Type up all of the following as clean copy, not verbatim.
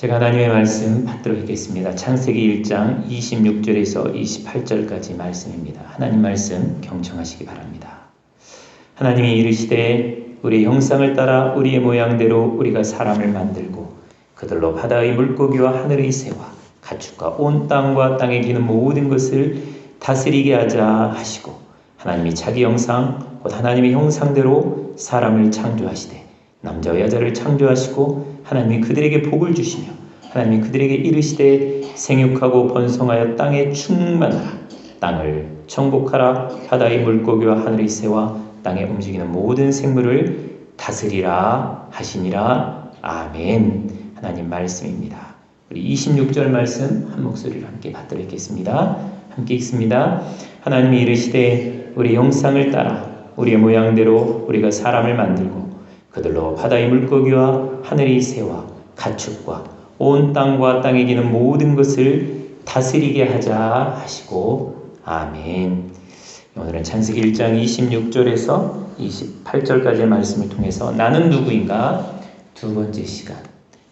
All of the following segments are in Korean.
제가 하나님의 말씀 받도록 하겠습니다. 창세기 1장 26절에서 28절까지 말씀입니다. 하나님 말씀 경청하시기 바랍니다. 하나님이 이르시되 우리의 형상을 따라 우리의 모양대로 우리가 사람을 만들고 그들로 바다의 물고기와 하늘의 새와 가축과 온 땅과 땅에 기는 모든 것을 다스리게 하자 하시고, 하나님이 자기 형상 곧 하나님의 형상대로 사람을 창조하시되 남자와 여자를 창조하시고, 하나님이 그들에게 복을 주시며 하나님이 그들에게 이르시되 생육하고 번성하여 땅에 충만하라. 땅을 정복하라. 바다의 물고기와 하늘의 새와 땅에 움직이는 모든 생물을 다스리라 하시니라. 아멘. 하나님 말씀입니다. 우리 26절 말씀 한 목소리로 함께 받도록 하겠습니다. 함께 읽습니다. 하나님이 이르시되 우리 형상을 따라 우리의 모양대로 우리가 사람을 만들고 그들로 바다의 물고기와 하늘의 새와 가축과 온 땅과 땅에 기는 모든 것을 다스리게 하자 하시고, 아멘. 오늘은 창세기 1장 26절에서 28절까지의 말씀을 통해서 나는 누구인가? 두 번째 시간,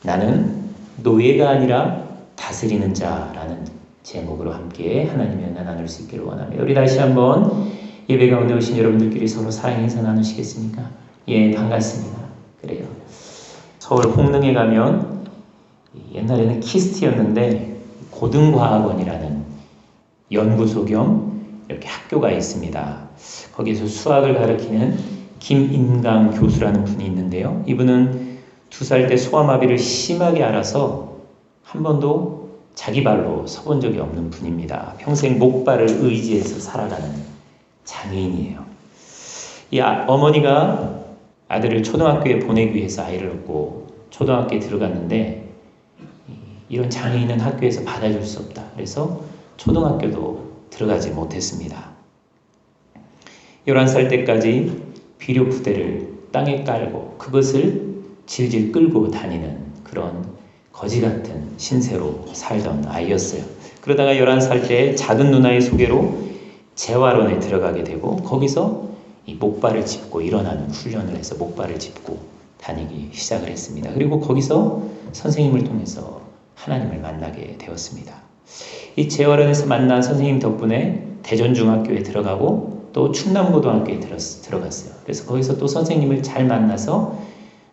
나는 노예가 아니라 다스리는 자라는 제목으로 함께 하나님의 은혜 나눌 수 있기를 원합니다. 우리 다시 한번 예배 가운데 오신 여러분들끼리 서로 사랑의 인사 나누시겠습니까? 예, 반갑습니다. 그래요. 서울 홍릉에 가면 옛날에는 키스트였는데 고등과학원이라는 연구소 겸 이렇게 학교가 있습니다. 거기서 수학을 가르치는 김인강 교수라는 분이 있는데요. 이분은 2살 때 소아마비를 심하게 앓아서 한 번도 자기 발로 서본 적이 없는 분입니다. 평생 목발을 의지해서 살아가는 장애인이에요. 이 어머니가 아들을 초등학교에 보내기 위해서 아이를 얻고 초등학교에 들어갔는데, 이런 장애인은 학교에서 받아줄 수 없다. 그래서 초등학교도 들어가지 못했습니다. 11살 때까지 비료 부대를 땅에 깔고 그것을 질질 끌고 다니는 그런 거지 같은 신세로 살던 아이였어요. 그러다가 11살 때 작은 누나의 소개로 재활원에 들어가게 되고, 거기서 이 목발을 짚고 일어나는 훈련을 해서 목발을 짚고 다니기 시작을 했습니다. 그리고 거기서 선생님을 통해서 하나님을 만나게 되었습니다. 이 재활원에서 만난 선생님 덕분에 대전중학교에 들어가고 또 충남고등학교에 들어갔어요. 그래서 거기서 또 선생님을 잘 만나서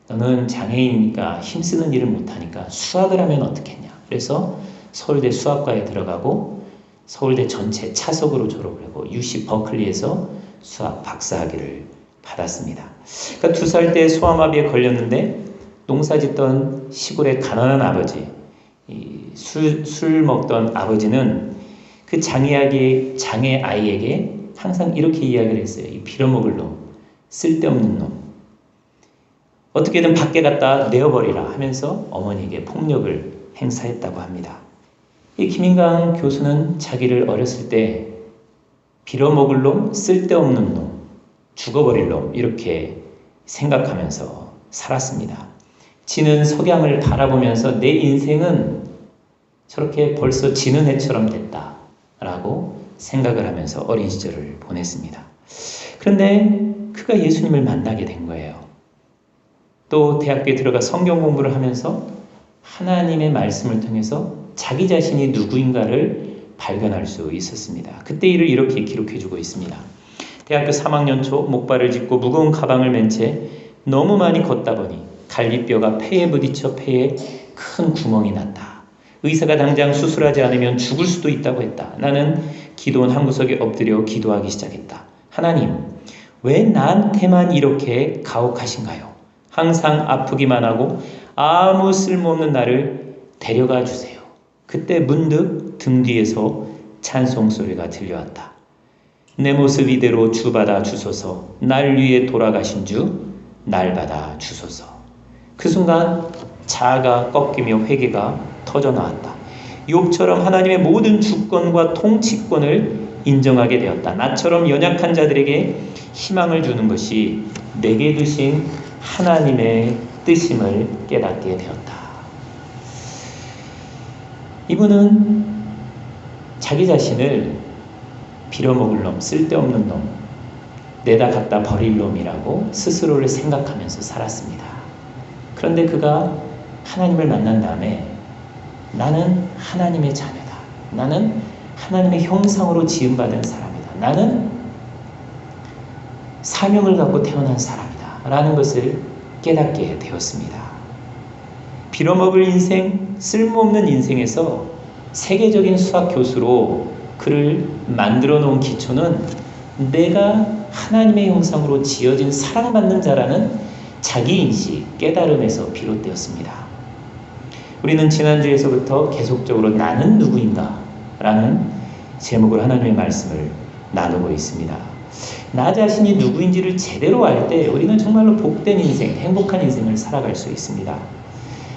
너는 장애인이니까 힘쓰는 일을 못하니까 수학을 하면 어떻겠냐. 그래서 서울대 수학과에 들어가고 서울대 전체 차석으로 졸업을 하고 UC 버클리에서 수학 박사학위를 받았습니다. 그러니까 2살 때 소아마비에 걸렸는데 농사 짓던 시골의 가난한 아버지, 술 먹던 아버지는 그 장애 아이에게 항상 이렇게 이야기를 했어요. 이 빌어먹을 놈, 쓸데없는 놈, 어떻게든 밖에 갖다 내어버리라 하면서 어머니에게 폭력을 행사했다고 합니다. 이 김인강 교수는 자기를 어렸을 때 빌어먹을 놈, 쓸데없는 놈, 죽어버릴 놈 이렇게 생각하면서 살았습니다. 지는 석양을 바라보면서 내 인생은 저렇게 벌써 지는 해처럼 됐다라고 생각을 하면서 어린 시절을 보냈습니다. 그런데 그가 예수님을 만나게 된 거예요. 또 대학교에 들어가 성경 공부를 하면서 하나님의 말씀을 통해서 자기 자신이 누구인가를 발견할 수 있었습니다. 그때 일을 이렇게 기록해주고 있습니다. 대학교 3학년 초 목발을 짚고 무거운 가방을 맨 채 너무 많이 걷다 보니 갈비뼈가 폐에 부딪혀 폐에 큰 구멍이 났다. 의사가 당장 수술하지 않으면 죽을 수도 있다고 했다. 나는 기도원 한 구석에 엎드려 기도하기 시작했다. 하나님, 왜 나한테만 이렇게 가혹하신가요? 항상 아프기만 하고 아무 쓸모없는 나를 데려가 주세요. 그때 문득 등 뒤에서 찬송 소리가 들려왔다. 내 모습 이대로 주 받아 주소서. 날 위해 돌아가신 주 날 받아 주소서. 그 순간 자아가 꺾이며 회개가 터져 나왔다. 욥처럼 하나님의 모든 주권과 통치권을 인정하게 되었다. 나처럼 연약한 자들에게 희망을 주는 것이 내게 두신 하나님의 뜻임을 깨닫게 되었다. 이분은 자기 자신을 빌어먹을 놈, 쓸데없는 놈, 내다 갖다 버릴 놈이라고 스스로를 생각하면서 살았습니다. 그런데 그가 하나님을 만난 다음에 나는 하나님의 자녀다. 나는 하나님의 형상으로 지음받은 사람이다. 나는 사명을 갖고 태어난 사람이다. 라는 것을 깨닫게 되었습니다. 빌어먹을 인생, 쓸모없는 인생에서 세계적인 수학 교수로 그를 만들어 놓은 기초는 내가 하나님의 형상으로 지어진 사랑받는 자라는 자기인식, 깨달음에서 비롯되었습니다. 우리는 지난주에서부터 계속적으로 나는 누구인가? 라는 제목으로 하나님의 말씀을 나누고 있습니다. 나 자신이 누구인지를 제대로 알 때 우리는 정말로 복된 인생, 행복한 인생을 살아갈 수 있습니다.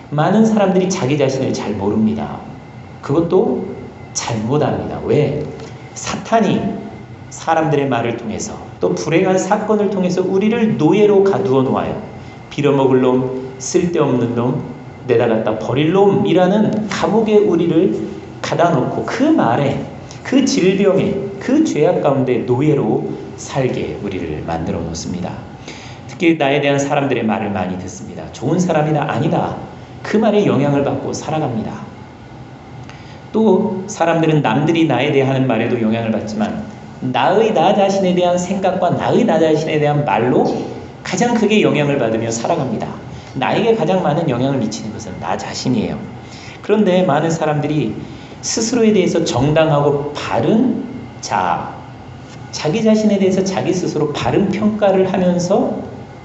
많은 사람들이 자기 자신을 잘 모릅니다. 그것도 잘못합니다. 왜? 사탄이 사람들의 말을 통해서 또 불행한 사건을 통해서 우리를 노예로 가두어 놓아요. 빌어먹을 놈, 쓸데없는 놈, 내다 갖다 버릴 놈이라는 감옥에 우리를 가다 놓고 그 말에, 그 질병에, 그 죄악 가운데 노예로 살게 우리를 만들어 놓습니다. 특히 나에 대한 사람들의 말을 많이 듣습니다. 좋은 사람이다, 아니다. 그 말에 영향을 받고 살아갑니다. 또 사람들은 남들이 나에 대해 하는 말에도 영향을 받지만 나 자신에 대한 생각과 나 자신에 대한 말로 가장 크게 영향을 받으며 살아갑니다. 나에게 가장 많은 영향을 미치는 것은 나 자신이에요. 그런데 많은 사람들이 스스로에 대해서 정당하고 바른 자기 자신에 대해서 자기 스스로 바른 평가를 하면서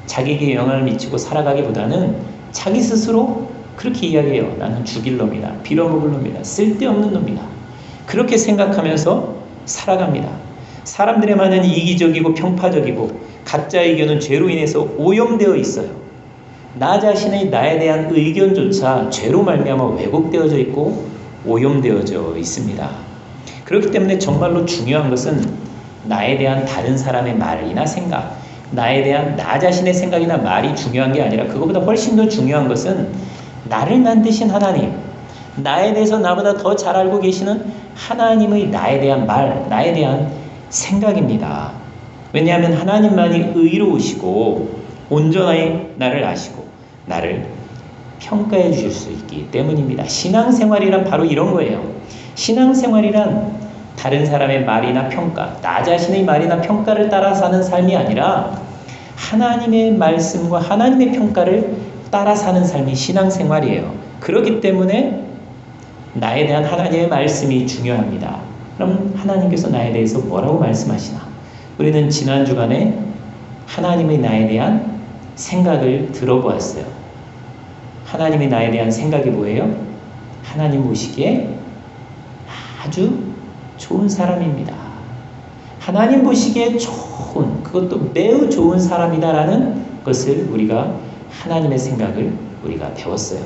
자기에게 영향을 미치고 살아가기보다는 자기 스스로 그렇게 이야기해요. 나는 죽일 놈이다. 빌어먹을 놈이다. 쓸데없는 놈이다. 그렇게 생각하면서 살아갑니다. 사람들의 말은 이기적이고 편파적이고 가짜 의견은 죄로 인해서 오염되어 있어요. 나 자신의 나에 대한 의견조차 죄로 말미암아 왜곡되어져 있고 오염되어져 있습니다. 그렇기 때문에 정말로 중요한 것은 나에 대한 다른 사람의 말이나 생각, 나에 대한 나 자신의 생각이나 말이 중요한 게 아니라 그것보다 훨씬 더 중요한 것은 나를 만드신 하나님, 나에 대해서 나보다 더 잘 알고 계시는 하나님의 나에 대한 말, 나에 대한 생각입니다. 왜냐하면 하나님만이 의로우시고 온전하게 나를 아시고 나를 평가해 주실 수 있기 때문입니다. 신앙생활이란 바로 이런 거예요. 신앙생활이란 다른 사람의 말이나 평가, 나 자신의 말이나 평가를 따라 사는 삶이 아니라 하나님의 말씀과 하나님의 평가를 따라 사는 삶이 신앙생활이에요. 그렇기 때문에 나에 대한 하나님의 말씀이 중요합니다. 그럼 하나님께서 나에 대해서 뭐라고 말씀하시나? 우리는 지난 주간에 하나님의 나에 대한 생각을 들어보았어요. 하나님의 나에 대한 생각이 뭐예요? 하나님 보시기에 아주 좋은 사람입니다. 하나님 보시기에 좋은, 그것도 매우 좋은 사람이다라는 것을 우리가 하나님의 생각을 우리가 배웠어요.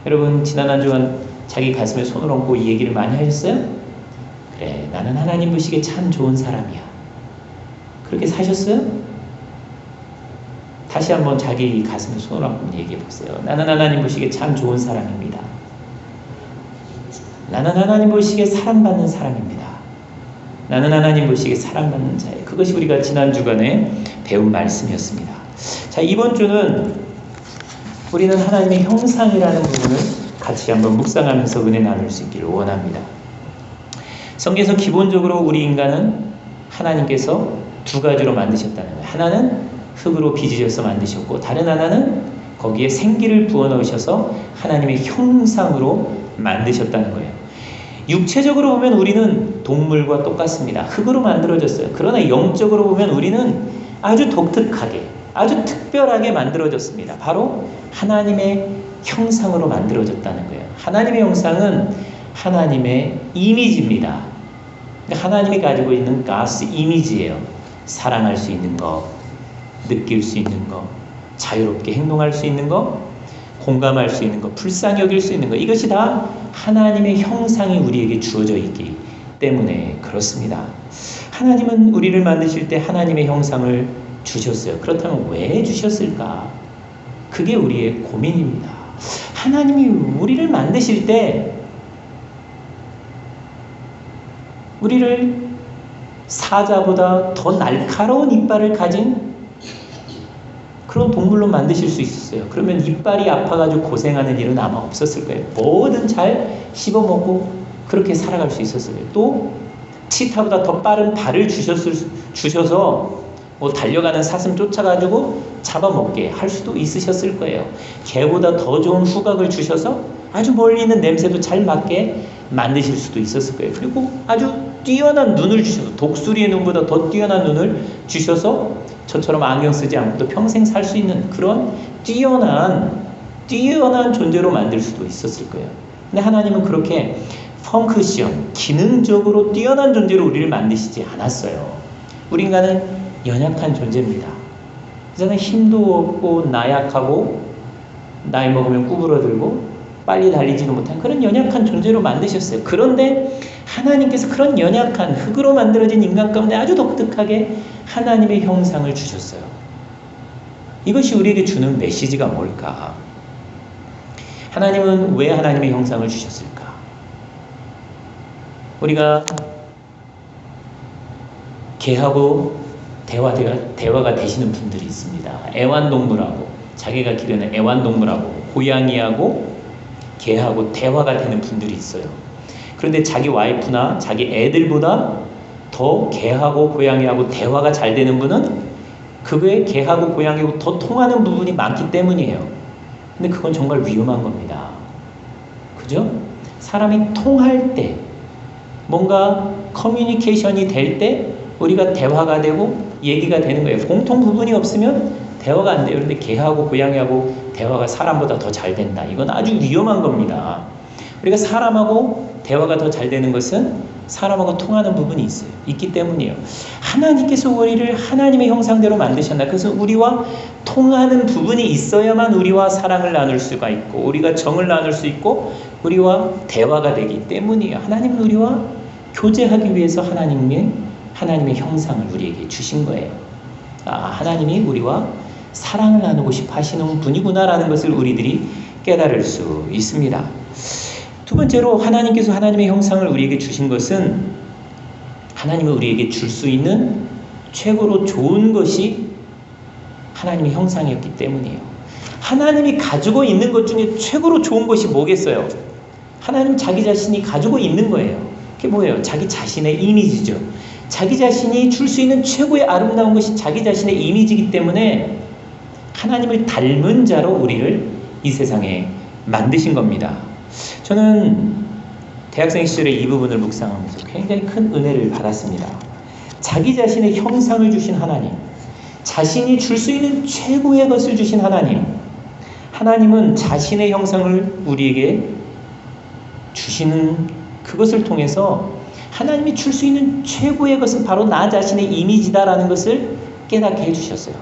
여러분 지난 한 주간 자기 가슴에 손을 얹고 이 얘기를 많이 하셨어요? 그래, 나는 하나님 보시기에 참 좋은 사람이야. 그렇게 사셨어요? 다시 한번 자기 가슴에 손을 얹고 얘기해 보세요. 나는 하나님 보시기에 참 좋은 사람입니다. 나는 하나님 보시기에 사랑받는 사람입니다. 나는 하나님 보시기에 사랑받는 자예요. 그것이 우리가 지난 주간에 배운 말씀이었습니다. 자, 이번 주는 우리는 하나님의 형상이라는 부분을 같이 한번 묵상하면서 은혜 나눌 수 있기를 원합니다. 성경에서 기본적으로 우리 인간은 하나님께서 두 가지로 만드셨다는 거예요. 하나는 흙으로 빚으셔서 만드셨고 다른 하나는 거기에 생기를 부어 넣으셔서 하나님의 형상으로 만드셨다는 거예요. 육체적으로 보면 우리는 동물과 똑같습니다. 흙으로 만들어졌어요. 그러나 영적으로 보면 우리는 아주 독특하게, 아주 특별하게 만들어졌습니다. 바로 하나님의 형상으로 만들어졌다는 거예요. 하나님의 형상은 하나님의 이미지입니다. 하나님이 가지고 있는 God's 이미지예요. 사랑할 수 있는 것, 느낄 수 있는 것, 자유롭게 행동할 수 있는 것, 공감할 수 있는 것, 불쌍히 여길 수 있는 것, 이것이 다 하나님의 형상이 우리에게 주어져 있기 때문에 그렇습니다. 하나님은 우리를 만드실 때 하나님의 형상을 주셨어요. 그렇다면 왜 주셨을까? 그게 우리의 고민입니다. 하나님이 우리를 만드실 때 우리를 사자보다 더 날카로운 이빨을 가진 그런 동물로 만드실 수 있었어요. 그러면 이빨이 아파가지고 고생하는 일은 아마 없었을 거예요. 뭐든 잘 씹어먹고 그렇게 살아갈 수 있었을 거예요. 또 치타보다 더 빠른 발을 주셔서 뭐 달려가는 사슴 쫓아가지고 잡아먹게 할 수도 있으셨을 거예요. 개보다 더 좋은 후각을 주셔서 아주 멀리 있는 냄새도 잘 맡게 만드실 수도 있었을 거예요. 그리고 아주 뛰어난 눈을 주셔서 독수리의 눈보다 더 뛰어난 눈을 주셔서 저처럼 안경 쓰지 않고도 평생 살 수 있는 그런 뛰어난 존재로 만들 수도 있었을 거예요. 근데 하나님은 그렇게 펑크션, 기능적으로 뛰어난 존재로 우리를 만드시지 않았어요. 우리 인간은 연약한 존재입니다. 저는 힘도 없고 나약하고 나이 먹으면 구부러들고 빨리 달리지도 못한 그런 연약한 존재로 만드셨어요. 그런데 하나님께서 그런 연약한 흙으로 만들어진 인간 가운데 아주 독특하게 하나님의 형상을 주셨어요. 이것이 우리에게 주는 메시지가 뭘까? 하나님은 왜 하나님의 형상을 주셨을까? 우리가 개하고 대화가 되시는 분들이 있습니다. 애완동물하고 자기가 기르는 애완동물하고 고양이하고 개하고 대화가 되는 분들이 있어요. 그런데 자기 와이프나 자기 애들보다 더 개하고 고양이하고 대화가 잘 되는 분은 그거에 개하고 고양이하고 더 통하는 부분이 많기 때문이에요. 근데 그건 정말 위험한 겁니다. 그죠? 사람이 통할 때 뭔가 커뮤니케이션이 될 때 우리가 대화가 되고 얘기가 되는 거예요. 공통 부분이 없으면 대화가 안 돼요. 그런데 개하고 고양이하고 대화가 사람보다 더 잘 된다. 이건 아주 위험한 겁니다. 우리가 사람하고 대화가 더 잘 되는 것은 사람하고 통하는 부분이 있어요. 있기 때문이에요. 하나님께서 우리를 하나님의 형상대로 만드셨나. 그래서 우리와 통하는 부분이 있어야만 우리와 사랑을 나눌 수가 있고 우리가 정을 나눌 수 있고 우리와 대화가 되기 때문이에요. 하나님은 우리와 교제하기 위해서 하나님의 형상을 우리에게 주신 거예요. 하나님이 우리와 사랑을 나누고 싶어 하시는 분이구나라는 것을 우리들이 깨달을 수 있습니다. 두 번째로 하나님께서 하나님의 형상을 우리에게 주신 것은 하나님은 우리에게 줄 수 있는 최고로 좋은 것이 하나님의 형상이었기 때문이에요. 하나님이 가지고 있는 것 중에 최고로 좋은 것이 뭐겠어요? 하나님 자기 자신이 가지고 있는 거예요. 그게 뭐예요? 자기 자신의 이미지죠. 자기 자신이 줄 수 있는 최고의 아름다운 것이 자기 자신의 이미지이기 때문에 하나님을 닮은 자로 우리를 이 세상에 만드신 겁니다. 저는 대학생 시절에 이 부분을 묵상하면서 굉장히 큰 은혜를 받았습니다. 자기 자신의 형상을 주신 하나님, 자신이 줄 수 있는 최고의 것을 주신 하나님은 자신의 형상을 우리에게 주시는 그것을 통해서 하나님이 줄 수 있는 최고의 것은 바로 나 자신의 이미지다라는 것을 깨닫게 해주셨어요.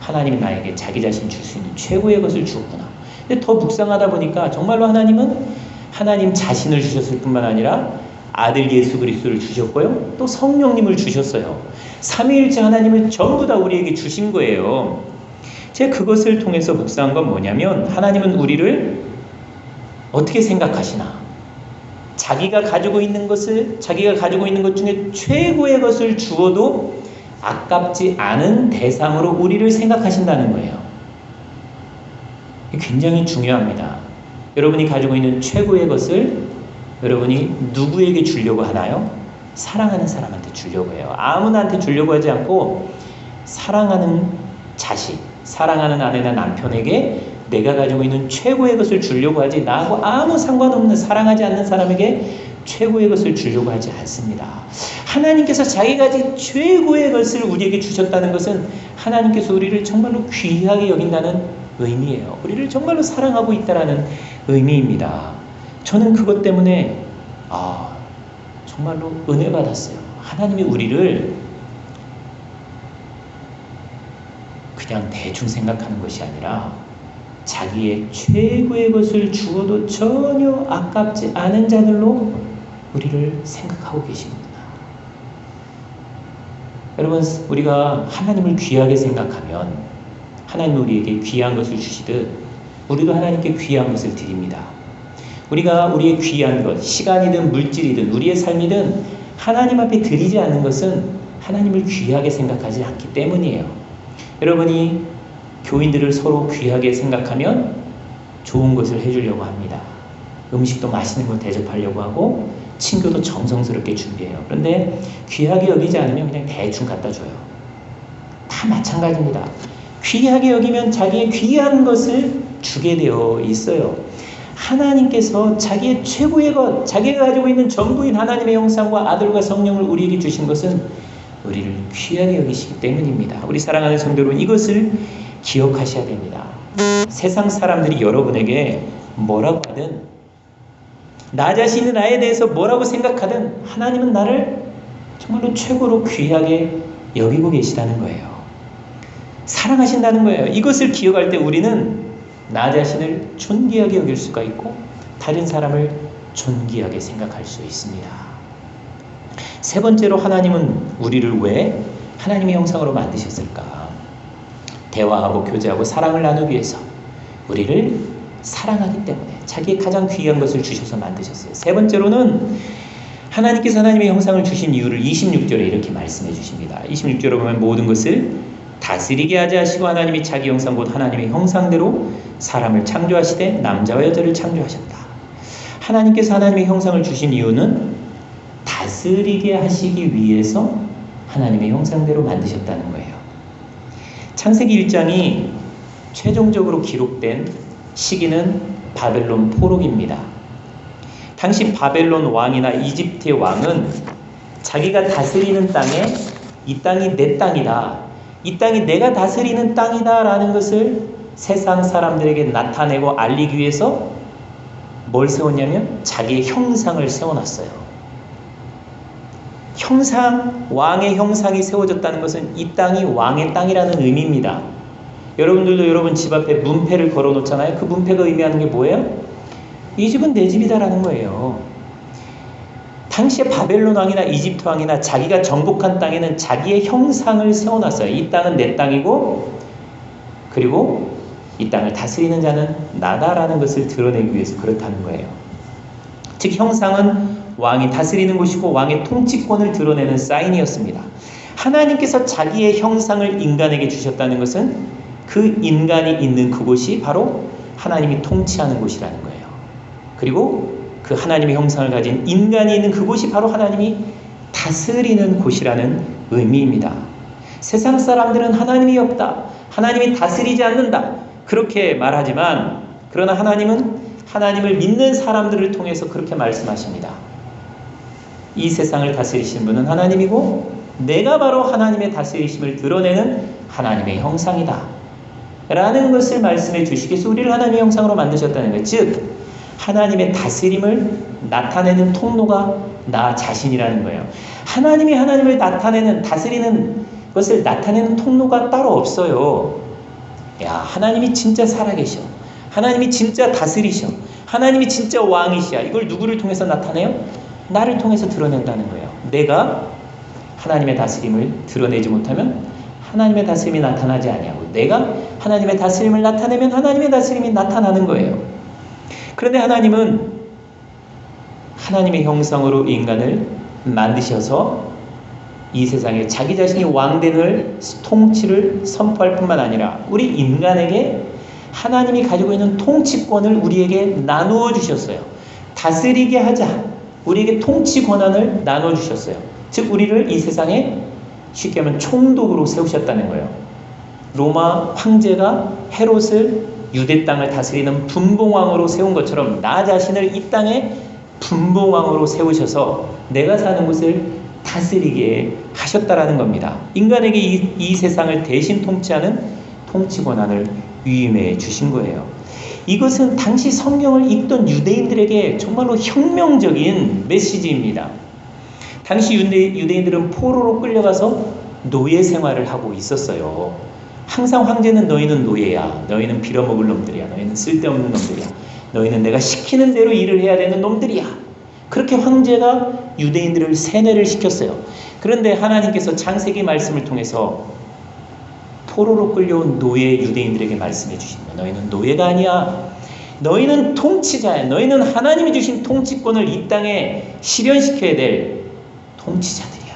하나님이 나에게 자기 자신 줄 수 있는 최고의 것을 주었구나. 근데 더 묵상하다 보니까 정말로 하나님은 하나님 자신을 주셨을 뿐만 아니라 아들 예수 그리스도를 주셨고요. 또 성령님을 주셨어요. 삼위일체 하나님을 전부 다 우리에게 주신 거예요. 제가 그것을 통해서 묵상한 건 뭐냐면 하나님은 우리를 어떻게 생각하시나? 자기가 가지고 있는 것 중에 최고의 것을 주어도 아깝지 않은 대상으로 우리를 생각하신다는 거예요. 굉장히 중요합니다. 여러분이 가지고 있는 최고의 것을 여러분이 누구에게 주려고 하나요? 사랑하는 사람한테 주려고 해요. 아무나한테 주려고 하지 않고 사랑하는 자식, 사랑하는 아내나 남편에게 내가 가지고 있는 최고의 것을 주려고 하지 나하고 아무 상관없는 사랑하지 않는 사람에게 최고의 것을 주려고 하지 않습니다. 하나님께서 자기가 가진 최고의 것을 우리에게 주셨다는 것은 하나님께서 우리를 정말로 귀하게 여긴다는 의미예요. 우리를 정말로 사랑하고 있다는 의미입니다. 저는 그것 때문에 정말로 은혜 받았어요. 하나님이 우리를 그냥 대충 생각하는 것이 아니라 자기의 최고의 것을 주어도 전혀 아깝지 않은 자들로 우리를 생각하고 계십니다. 여러분, 우리가 하나님을 귀하게 생각하면 하나님이 우리에게 귀한 것을 주시듯 우리도 하나님께 귀한 것을 드립니다. 우리가 우리의 귀한 것, 시간이든 물질이든 우리의 삶이든 하나님 앞에 드리지 않는 것은 하나님을 귀하게 생각하지 않기 때문이에요. 여러분이 교인들을 서로 귀하게 생각하면 좋은 것을 해주려고 합니다. 음식도 맛있는 거 대접하려고 하고 친교도 정성스럽게 준비해요. 그런데 귀하게 여기지 않으면 그냥 대충 갖다 줘요. 다 마찬가지입니다. 귀하게 여기면 자기의 귀한 것을 주게 되어 있어요. 하나님께서 자기의 최고의 것, 자기가 가지고 있는 전부인 하나님의 형상과 아들과 성령을 우리에게 주신 것은 우리를 귀하게 여기시기 때문입니다. 우리 사랑하는 성도 여러분, 이것을 기억하셔야 됩니다. 세상 사람들이 여러분에게 뭐라고 하든, 나 자신이 나에 대해서 뭐라고 생각하든 하나님은 나를 정말로 최고로 귀하게 여기고 계시다는 거예요. 사랑하신다는 거예요. 이것을 기억할 때 우리는 나 자신을 존귀하게 여길 수가 있고 다른 사람을 존귀하게 생각할 수 있습니다. 세 번째로, 하나님은 우리를 왜 하나님의 형상으로 만드셨을까? 대화하고 교제하고 사랑을 나누기 위해서, 우리를 사랑하기 때문에 자기의 가장 귀한 것을 주셔서 만드셨어요. 세 번째로는 하나님께서 하나님의 형상을 주신 이유를 26절에 이렇게 말씀해 주십니다. 26절에 보면 모든 것을 다스리게 하지 하시고 하나님이 자기 형상 곧 하나님의 형상대로 사람을 창조하시되 남자와 여자를 창조하셨다. 하나님께서 하나님의 형상을 주신 이유는 다스리게 하시기 위해서 하나님의 형상대로 만드셨다는 거예요. 창세기 1장이 최종적으로 기록된 시기는 바벨론 포로기입니다. 당시 바벨론 왕이나 이집트의 왕은 자기가 다스리는 땅에 이 땅이 내 땅이다, 이 땅이 내가 다스리는 땅이다 라는 것을 세상 사람들에게 나타내고 알리기 위해서 뭘 세웠냐면 자기의 형상을 세워놨어요. 형상, 왕의 형상이 세워졌다는 것은 이 땅이 왕의 땅이라는 의미입니다. 여러분들도 여러분 집 앞에 문패를 걸어 놓잖아요. 그 문패가 의미하는 게 뭐예요? 이 집은 내 집이다라는 거예요. 당시에 바벨론 왕이나 이집트 왕이나 자기가 정복한 땅에는 자기의 형상을 세워놨어요. 이 땅은 내 땅이고, 그리고 이 땅을 다스리는 자는 나다라는 것을 드러내기 위해서 그렇다는 거예요. 즉 형상은 왕이 다스리는 곳이고 왕의 통치권을 드러내는 사인이었습니다. 하나님께서 자기의 형상을 인간에게 주셨다는 것은 그 인간이 있는 그곳이 바로 하나님이 통치하는 곳이라는 거예요. 그리고 그 하나님의 형상을 가진 인간이 있는 그곳이 바로 하나님이 다스리는 곳이라는 의미입니다. 세상 사람들은 하나님이 없다, 하나님이 다스리지 않는다, 그렇게 말하지만, 그러나 하나님은 하나님을 믿는 사람들을 통해서 그렇게 말씀하십니다. 이 세상을 다스리시는 분은 하나님이고 내가 바로 하나님의 다스리심을 드러내는 하나님의 형상이다 라는 것을 말씀해 주시기 위해서 우리를 하나님의 형상으로 만드셨다는 거예요. 즉 하나님의 다스림을 나타내는 통로가 나 자신이라는 거예요. 하나님이 하나님을 나타내는, 다스리는 것을 나타내는 통로가 따로 없어요. 야, 하나님이 진짜 살아계셔, 하나님이 진짜 다스리셔, 하나님이 진짜 왕이시야, 이걸 누구를 통해서 나타내요? 나를 통해서 드러낸다는 거예요. 내가 하나님의 다스림을 드러내지 못하면 하나님의 다스림이 나타나지 아니하고, 내가 하나님의 다스림을 나타내면 하나님의 다스림이 나타나는 거예요. 그런데 하나님은 하나님의 형상으로 인간을 만드셔서 이 세상에 자기 자신이 왕됨을, 통치를 선포할 뿐만 아니라 우리 인간에게 하나님이 가지고 있는 통치권을 우리에게 나누어 주셨어요. 다스리게 하자, 우리에게 통치 권한을 나눠 주셨어요. 즉 우리를 이 세상에 쉽게 하면 총독으로 세우셨다는 거예요. 로마 황제가 헤롯을 유대 땅을 다스리는 분봉왕으로 세운 것처럼 나 자신을 이 땅에 분봉왕으로 세우셔서 내가 사는 곳을 다스리게 하셨다라는 겁니다. 인간에게 이 세상을 대신 통치하는 통치 권한을 위임해 주신 거예요. 이것은 당시 성경을 읽던 유대인들에게 정말로 혁명적인 메시지입니다. 당시 유대인들은 포로로 끌려가서 노예 생활을 하고 있었어요. 항상 황제는 너희는 노예야, 너희는 빌어먹을 놈들이야, 너희는 쓸데없는 놈들이야, 너희는 내가 시키는 대로 일을 해야 되는 놈들이야. 그렇게 황제가 유대인들을 세뇌를 시켰어요. 그런데 하나님께서 창세기 말씀을 통해서 포로로 끌려온 노예 유대인들에게 말씀해 주십니다. 너희는 노예가 아니야, 너희는 통치자야, 너희는 하나님이 주신 통치권을 이 땅에 실현시켜야 될 통치자들이야.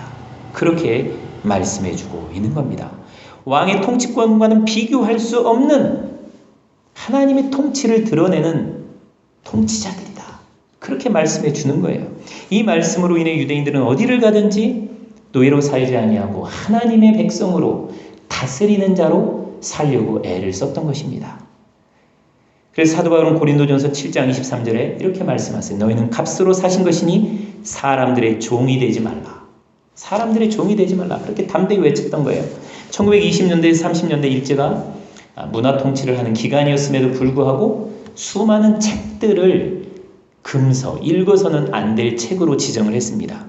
그렇게 말씀해 주고 있는 겁니다. 왕의 통치권과는 비교할 수 없는 하나님의 통치를 드러내는 통치자들이다. 그렇게 말씀해 주는 거예요. 이 말씀으로 인해 유대인들은 어디를 가든지 노예로 살지 아니하고 하나님의 백성으로 다스리는 자로 살려고 애를 썼던 것입니다. 그래서 사도 바울은 고린도전서 7장 23절에 이렇게 말씀하세요. 너희는 값으로 사신 것이니 사람들의 종이 되지 말라. 사람들의 종이 되지 말라. 그렇게 담대히 외쳤던 거예요. 1920년대, 30년대 일제가 문화 통치를 하는 기간이었음에도 불구하고 수많은 책들을 금서, 읽어서는 안 될 책으로 지정을 했습니다.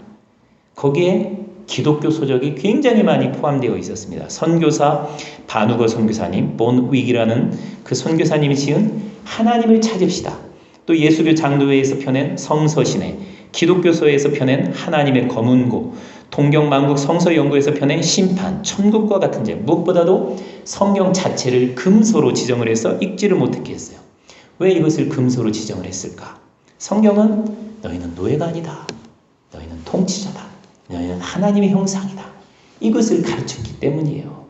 거기에 기독교 소적이 굉장히 많이 포함되어 있었습니다. 선교사 바누거 선교사님, 본 윅이라는 그 선교사님이 지은 하나님을 찾읍시다. 또 예수교 장로회에서 펴낸 성서신해, 기독교서에서 펴낸 하나님의 검은고, 동경만국 성서연구에서 펴낸 심판, 천국과 같은 책, 무엇보다도 성경 자체를 금서로 지정을 해서 읽지를 못하게 했어요. 왜 이것을 금서로 지정을 했을까? 성경은 너희는 노예가 아니다. 너희는 통치자다. 너희는 하나님의 형상이다. 이것을 가르쳤기 때문이에요.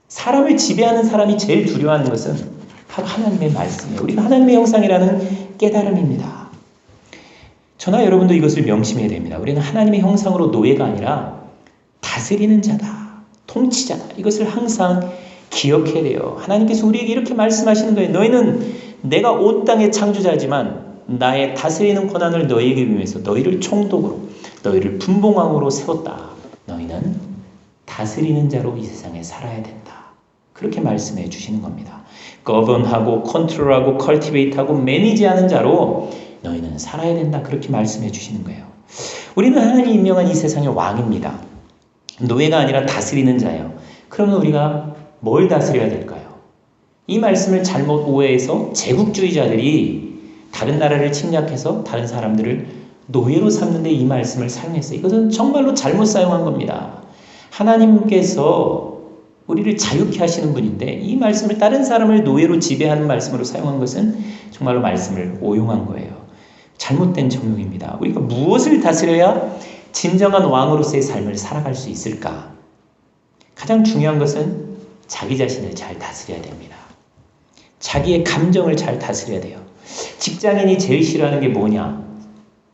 사람을 지배하는 사람이 제일 두려워하는 것은 바로 하나님의 말씀이에요. 우리가 하나님의 형상이라는 깨달음입니다. 저나 여러분도 이것을 명심해야 됩니다. 우리는 하나님의 형상으로 노예가 아니라 다스리는 자다. 통치자다. 이것을 항상 기억해야 돼요. 하나님께서 우리에게 이렇게 말씀하시는 거예요. 너희는 내가 온 땅의 창조자지만 나의 다스리는 권한을 너희에게 임해서 너희를 총독으로, 너희를 분봉왕으로 세웠다. 너희는 다스리는 자로 이 세상에 살아야 된다. 그렇게 말씀해 주시는 겁니다. govern하고 control하고 cultivate하고 manage하는 자로 너희는 살아야 된다. 그렇게 말씀해 주시는 거예요. 우리는 하나님이 임명한 이 세상의 왕입니다. 노예가 아니라 다스리는 자예요. 그러면 우리가 뭘 다스려야 될까요? 이 말씀을 잘못 오해해서 제국주의자들이 다른 나라를 침략해서 다른 사람들을 노예로 삼는데 이 말씀을 사용했어요. 이것은 정말로 잘못 사용한 겁니다. 하나님께서 우리를 자유케 하시는 분인데 이 말씀을 다른 사람을 노예로 지배하는 말씀으로 사용한 것은 정말로 말씀을 오용한 거예요. 잘못된 정용입니다. 우리가 무엇을 다스려야 진정한 왕으로서의 삶을 살아갈 수 있을까? 가장 중요한 것은 자기 자신을 잘 다스려야 됩니다. 자기의 감정을 잘 다스려야 돼요. 직장인이 제일 싫어하는 게 뭐냐?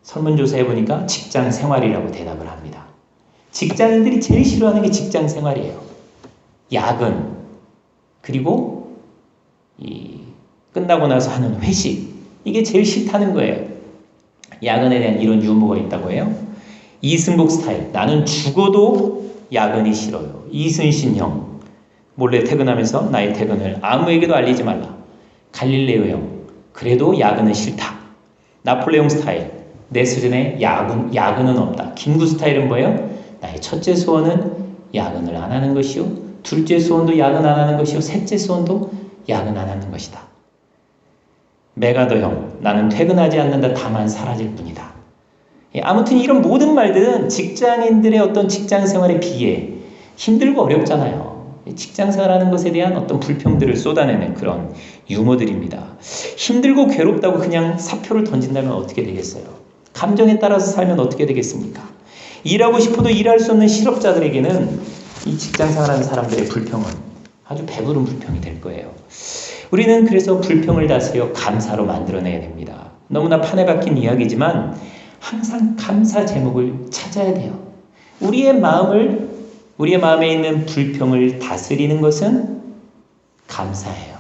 설문조사해 보니까 직장 생활이라고 대답을 합니다. 직장인들이 제일 싫어하는 게 직장 생활이에요. 야근, 그리고 끝나고 나서 하는 회식, 이게 제일 싫다는 거예요. 야근에 대한 이런 유머가 있다고 해요. 이승복 스타일, 나는 죽어도 야근이 싫어요. 이순신 형, 몰래 퇴근하면서 나의 퇴근을 아무에게도 알리지 말라. 갈릴레오 형, 그래도 야근은 싫다. 나폴레옹 스타일, 내 수준에 야근은 없다. 김구 스타일은 뭐예요? 나의 첫째 소원은 야근을 안 하는 것이요, 둘째 소원도 야근 안 하는 것이요, 셋째 소원도 야근 안 하는 것이다. 메가더 형, 나는 퇴근하지 않는다. 다만 사라질 뿐이다. 아무튼 이런 모든 말들은 직장인들의 어떤 직장 생활에 비해 힘들고 어렵잖아요. 직장 생활하는 것에 대한 어떤 불평들을 쏟아내는 그런 유머들입니다. 힘들고 괴롭다고 그냥 사표를 던진다면 어떻게 되겠어요? 감정에 따라서 살면 어떻게 되겠습니까? 일하고 싶어도 일할 수 없는 실업자들에게는 이 직장 생활하는 사람들의 불평은 아주 배부른 불평이 될 거예요. 우리는 그래서 불평을 다스려 감사로 만들어내야 됩니다. 너무나 판에 박힌 이야기지만 항상 감사 제목을 찾아야 돼요. 우리의 마음에 있는 불평을 다스리는 것은 감사예요.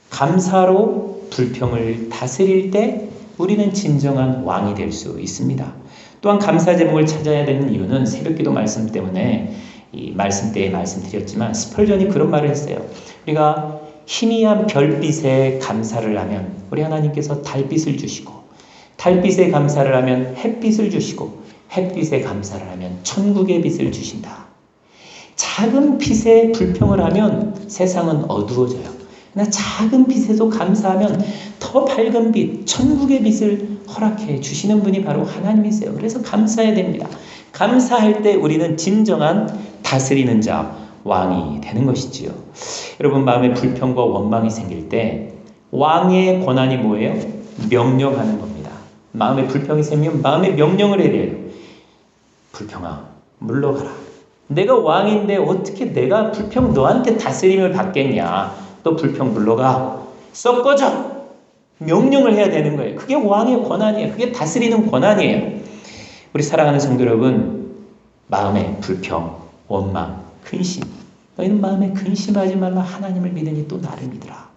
감사로 불평을 다스릴 때 우리는 진정한 왕이 될 수 있습니다. 또한 감사 제목을 찾아야 되는 이유는 새벽기도 말씀 때문에 이 말씀 때에 말씀드렸지만 스펄전이 그런 말을 했어요. 우리가 희미한 별빛에 감사를 하면 우리 하나님께서 달빛을 주시고, 달빛에 감사를 하면 햇빛을 주시고, 햇빛에 감사를 하면 천국의 빛을 주신다. 작은 빛에 불평을 하면 세상은 어두워져요. 그러나 작은 빛에도 감사하면 더 밝은 빛, 천국의 빛을 허락해 주시는 분이 바로 하나님이세요. 그래서 감사해야 됩니다. 감사할 때 우리는 진정한 다스리는 자, 왕이 되는 것이지요. 여러분, 마음에 불평과 원망이 생길 때 왕의 권한이 뭐예요? 명령하는 겁니다. 마음에 불평이 생기면 마음에 명령을 해야 돼요. 불평아, 물러가라. 내가 왕인데 어떻게 내가 불평 너한테 다스림을 받겠냐. 너 불평 물러가. 썩 꺼져. 명령을 해야 되는 거예요. 그게 왕의 권한이에요. 그게 다스리는 권한이에요. 우리 사랑하는 성도 여러분, 마음에 불평, 원망, 근심. 너희는 마음에 근심하지 말라. 하나님을 믿으니 또 나를 믿으라.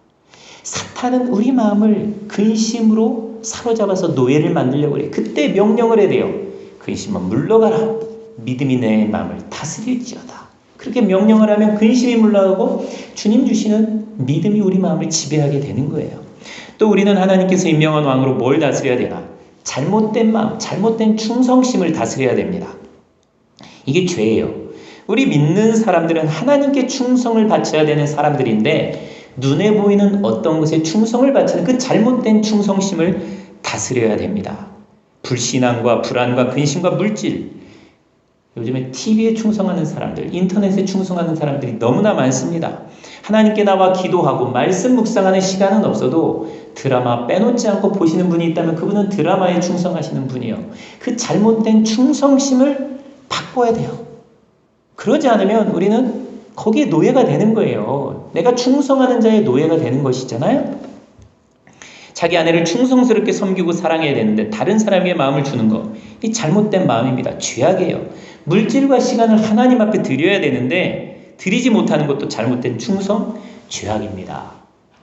사탄은 우리 마음을 근심으로 사로잡아서 노예를 만들려고 해요. 그때 명령을 해야 돼요. 근심은 물러가라. 믿음이 내 마음을 다스릴지어다. 그렇게 명령을 하면 근심이 물러가고 주님 주시는 믿음이 우리 마음을 지배하게 되는 거예요. 또 우리는 하나님께서 임명한 왕으로 뭘 다스려야 되나? 잘못된 마음, 잘못된 충성심을 다스려야 됩니다. 이게 죄예요. 우리 믿는 사람들은 하나님께 충성을 바쳐야 되는 사람들인데 눈에 보이는 어떤 것에 충성을 바치는 그 잘못된 충성심을 다스려야 됩니다. 불신앙과 불안과 근심과 물질, 요즘에 TV에 충성하는 사람들, 인터넷에 충성하는 사람들이 너무나 많습니다. 하나님께 나와 기도하고 말씀 묵상하는 시간은 없어도 드라마 빼놓지 않고 보시는 분이 있다면 그분은 드라마에 충성하시는 분이에요. 그 잘못된 충성심을 바꿔야 돼요. 그러지 않으면 우리는 거기에 노예가 되는 거예요. 내가 충성하는 자의 노예가 되는 것이잖아요. 자기 아내를 충성스럽게 섬기고 사랑해야 되는데 다른 사람에게 마음을 주는 거, 이 잘못된 마음입니다. 죄악이에요. 물질과 시간을 하나님 앞에 드려야 되는데 드리지 못하는 것도 잘못된 충성, 죄악입니다.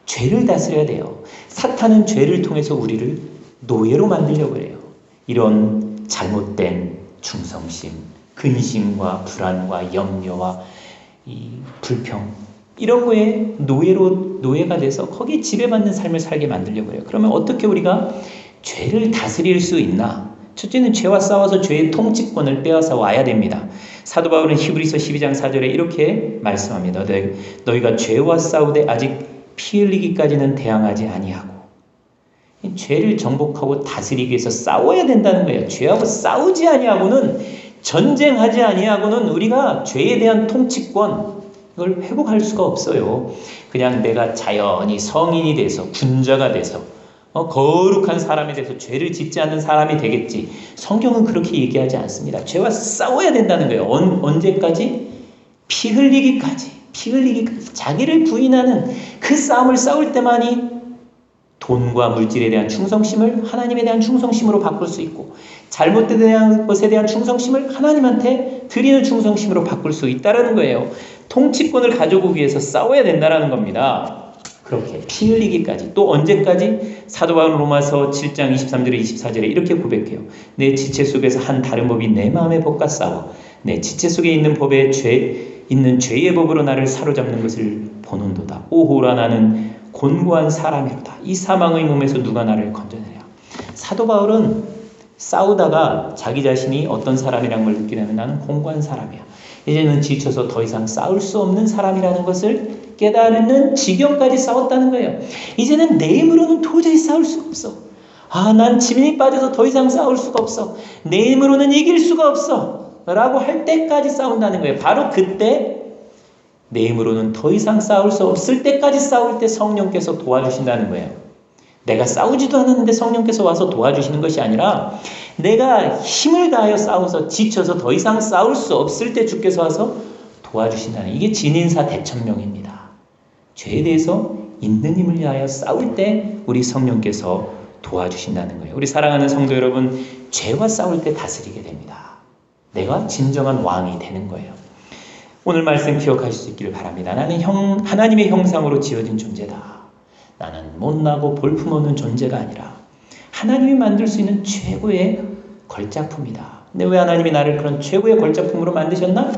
죄를 다스려야 돼요. 사탄은 죄를 통해서 우리를 노예로 만들려고 해요. 이런 잘못된 충성심, 근심과 불안과 염려와 이 불평, 이런 거에 노예가 돼서 거기에 지배받는 삶을 살게 만들려고 해요. 그러면 어떻게 우리가 죄를 다스릴 수 있나? 첫째는 죄와 싸워서 죄의 통치권을 빼앗아 와야 됩니다. 사도 바울은 히브리서 12장 4절에 이렇게 말씀합니다. 너희가 죄와 싸우되 아직 피 흘리기까지는 대항하지 아니하고. 죄를 정복하고 다스리기 위해서 싸워야 된다는 거예요. 죄하고 싸우지 아니하고는, 전쟁하지 아니하고는 우리가 죄에 대한 통치권, 이걸 회복할 수가 없어요. 그냥 내가 자연히 성인이 돼서 군자가 돼서 거룩한 사람이 돼서 죄를 짓지 않는 사람이 되겠지. 성경은 그렇게 얘기하지 않습니다. 죄와 싸워야 된다는 거예요. 언제까지? 피 흘리기까지. 자기를 부인하는 그 싸움을 싸울 때만이 돈과 물질에 대한 충성심을 하나님에 대한 충성심으로 바꿀 수 있고, 잘못된 것에 대한 충성심을 하나님한테 드리는 충성심으로 바꿀 수 있다는 거예요. 통치권을 가져오기 위해서 싸워야 된다는 겁니다. 그렇게 피 흘리기까지. 또 언제까지? 사도 바울은 로마서 7장 23절에 24절에 이렇게 고백해요. 내 지체 속에서 한 다른 법이 내 마음에 법과 싸워 내 지체 속에 있는 죄의 법으로 나를 사로잡는 것을 보는도다. 오호라 나는 곤고한 사람이로다. 이 사망의 몸에서 누가 나를 건져내랴. 사도 바울은 싸우다가 자기 자신이 어떤 사람이라는 걸 느끼려면 나는 곤고한 사람이야. 이제는 지쳐서 더 이상 싸울 수 없는 사람이라는 것을 깨달는 지경까지 싸웠다는 거예요. 이제는 내 힘으로는 도저히 싸울 수가 없어. 난 지민이 빠져서 더 이상 싸울 수가 없어. 내 힘으로는 이길 수가 없어. 라고 할 때까지 싸운다는 거예요. 바로 그때 내 힘으로는 더 이상 싸울 수 없을 때까지 싸울 때 성령께서 도와주신다는 거예요. 내가 싸우지도 않았는데 성령께서 와서 도와주시는 것이 아니라 내가 힘을 다하여 싸워서 지쳐서 더 이상 싸울 수 없을 때 주께서 와서 도와주신다는, 이게 진인사 대천명입니다. 죄에 대해서 있는 힘을 다하여 싸울 때 우리 성령께서 도와주신다는 거예요. 우리 사랑하는 성도 여러분, 죄와 싸울 때 다스리게 됩니다. 내가 진정한 왕이 되는 거예요. 오늘 말씀 기억하실 수 있기를 바랍니다. 나는 하나님의 형상으로 지어진 존재다. 나는 못나고 볼품없는 존재가 아니라 하나님이 만들 수 있는 최고의 걸작품이다. 근데 왜 하나님이 나를 그런 최고의 걸작품으로 만드셨나?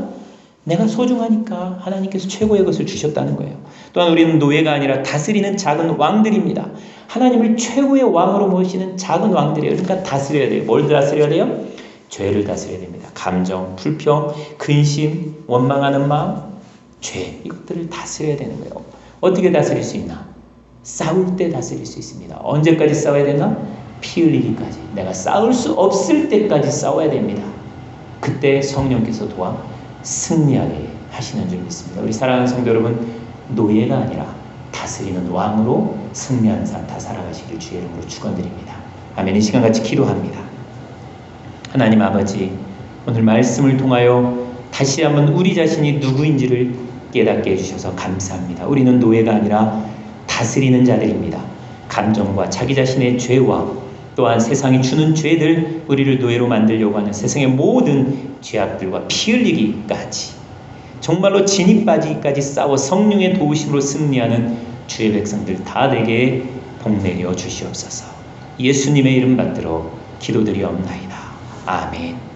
내가 소중하니까 하나님께서 최고의 것을 주셨다는 거예요. 또한 우리는 노예가 아니라 다스리는 작은 왕들입니다. 하나님을 최고의 왕으로 모시는 작은 왕들이에요. 그러니까 다스려야 돼요. 뭘 다스려야 돼요? 죄를 다스려야 됩니다. 감정, 불평, 근심, 원망하는 마음, 죄, 이것들을 다스려야 되는 거예요. 어떻게 다스릴 수 있나? 싸울 때 다스릴 수 있습니다. 언제까지 싸워야 되나? 피 흘리기까지. 내가 싸울 수 없을 때까지 싸워야 됩니다. 그때 성령께서 도와 승리하게 하시는 줄 믿습니다. 우리 사랑하는 성도 여러분, 노예가 아니라 다스리는 왕으로 승리하는 삶 다 살아가시길 주의 이름으로 축원드립니다. 아멘. 이 시간 같이 기도합니다. 하나님 아버지, 오늘 말씀을 통하여 다시 한번 우리 자신이 누구인지를 깨닫게 해주셔서 감사합니다. 우리는 노예가 아니라 다스리는 자들입니다. 감정과 자기 자신의 죄와 또한 세상이 주는 죄들, 우리를 노예로 만들려고 하는 세상의 모든 죄악들과 피 흘리기까지, 정말로 진이 빠지기까지 싸워 성령의 도우심으로 승리하는 주의 백성들 다 되게 복내려 주시옵소서. 예수님의 이름 받들어 기도드리옵나이다. 아멘.